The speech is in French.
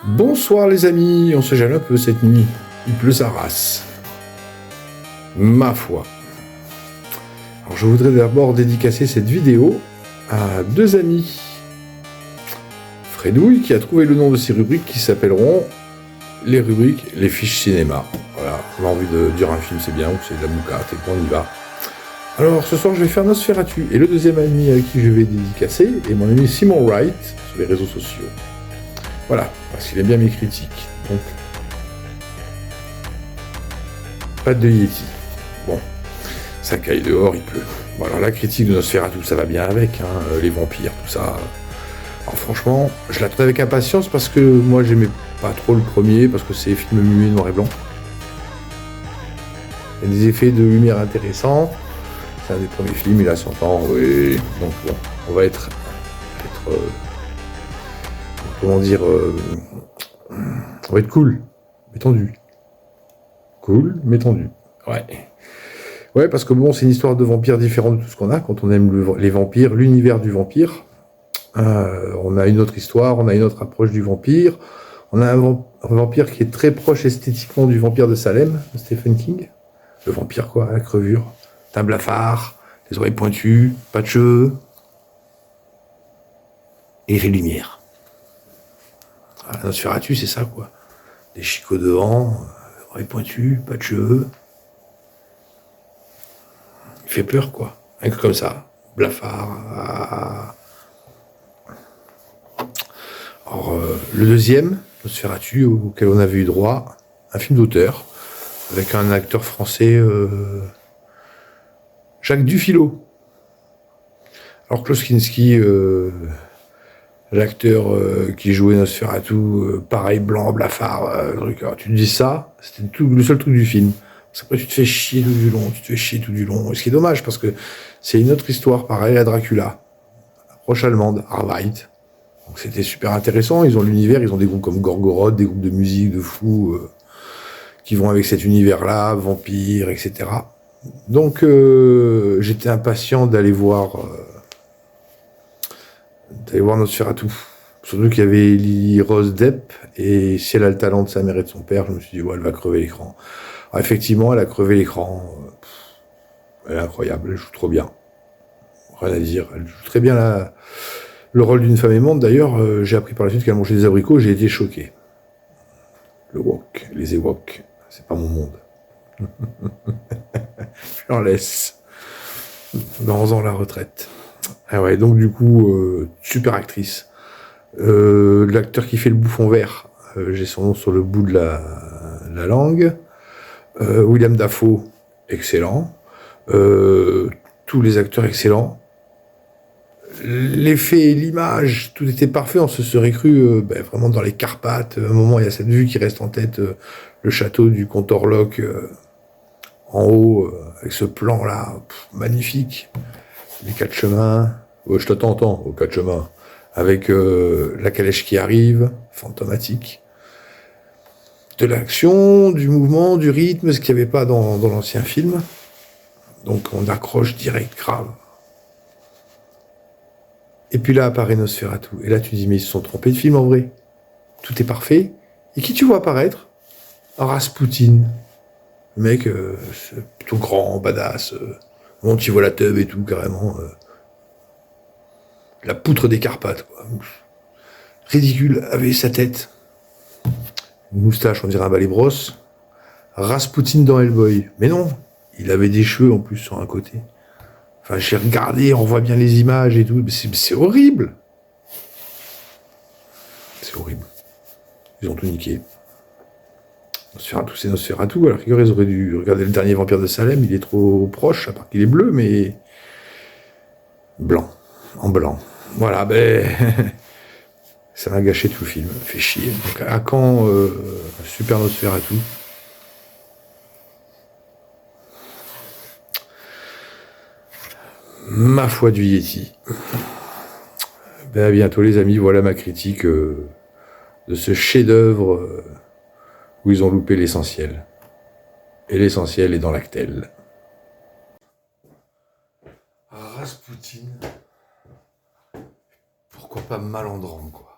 Bonsoir les amis, on se gêne un peu cette nuit, il pleut sa race. Ma foi. Alors je voudrais d'abord dédicacer cette vidéo à deux amis. Fredouille qui a trouvé le nom de ces rubriques qui s'appelleront les rubriques Les Fiches Cinéma. Voilà, on a envie de dire un film c'est bien ou c'est de la moucate et qu'on y va. Alors ce soir je vais faire Nosferatu et le deuxième ami avec qui je vais dédicacer est mon ami Simon Wright sur les réseaux sociaux. Voilà, parce qu'il aime bien mes critiques. Donc, pas de Yeti. Bon, ça caille dehors, il pleut. Bon, alors la critique de Nosferatu, ça va bien avec, hein, les vampires, tout ça. Alors franchement, je l'attendais avec impatience parce que moi j'aimais pas trop le premier, parce que c'est film muet noir et blanc. Il y a des effets de lumière intéressants. C'est un des premiers films, il a 100 ans, oui. Donc bon, on va être comment dire, on va être cool, mais tendu. Cool, mais tendu. Ouais. Ouais, parce que bon, c'est une histoire de vampires différente de tout ce qu'on a. Quand on aime les vampires, l'univers du vampire, on a une autre histoire, on a une autre approche du vampire. On a un vampire qui est très proche esthétiquement du vampire de Salem, de Stephen King. Le vampire, quoi, à la crevure. Un blafard, les oreilles pointues, pas de cheveux. Et les lumières. Voilà, Nosferatu, c'est ça, quoi. Des chicots devant, oreilles pointues, pas de cheveux. Il fait peur, quoi. Rien que comme ça. Blafard. Alors, le deuxième, Nosferatu, auquel on avait eu droit, un film d'auteur, avec un acteur français, Jacques Dufilot. Alors, Klaus Kinski, l'acteur qui jouait Nosferatu, pareil, blanc, blafard, truc. Alors, tu te dis ça, c'était le seul truc du film. Parce qu'après, tu te fais chier tout du long. Et ce qui est dommage, parce que c'est une autre histoire, pareil, à Dracula. Approche allemande, Arbeit. Donc c'était super intéressant. Ils ont l'univers, ils ont des groupes comme Gorgoroth, des groupes de musique, de fous, qui vont avec cet univers-là, vampires, etc. Donc, j'étais impatient d'aller voir Nosferatu. Surtout qu'il y avait Lily Rose Depp, et si elle a le talent de sa mère et de son père, je me suis dit, ouais, elle va crever l'écran. Alors, effectivement, elle a crevé l'écran. Elle est incroyable, elle joue trop bien. Rien à dire, elle joue très bien le rôle d'une femme aimante. D'ailleurs, j'ai appris par la suite qu'elle mangeait des abricots, j'ai été choqué. Le wok, les Ewoks, c'est pas mon monde. J'en laisse. Dans ans la retraite. Ah ouais, donc du coup, super actrice. L'acteur qui fait le bouffon vert, j'ai son nom sur le bout de la langue. William Dafoe, excellent. Tous les acteurs excellents. L'effet, l'image, tout était parfait. On se serait cru vraiment dans les Carpates. À un moment, il y a cette vue qui reste en tête, le château du comte Orlok en haut, avec ce plan-là, magnifique. Les quatre chemins. Je t'entends, aux quatre chemins. Avec la calèche qui arrive, fantomatique. De l'action, du mouvement, du rythme, ce qu'il n'y avait pas dans l'ancien film. Donc on accroche direct, grave. Et puis là apparaît Nosferatu. Et là tu dis, mais ils se sont trompés de film en vrai. Tout est parfait. Et qui tu vois apparaître? Rasputin. Le mec, tout grand, badass. Bon, tu vois la teub et tout, carrément. La poutre des Carpates, quoi. Ridicule, avec sa tête. Une moustache, on dirait un balai brosse. Rasputin dans Hellboy. Mais non, il avait des cheveux en plus sur un côté. Enfin, j'ai regardé, on voit bien les images et tout. Mais c'est horrible. C'est horrible. Ils ont tout niqué. Nosferatu, c'est Nosferatu. À la rigueur, ils auraient dû regarder le dernier vampire de Salem. Il est trop proche, à part qu'il est bleu, mais blanc. En blanc. Voilà, ça m'a gâché tout le film. Fait chier. Donc, à quand Super Nosferatu? Ma foi du Yeti. À bientôt les amis, voilà ma critique de ce chef-d'œuvre où ils ont loupé l'essentiel. Et l'essentiel est dans l'actel. Rasputin. Pourquoi pas Malandran, quoi.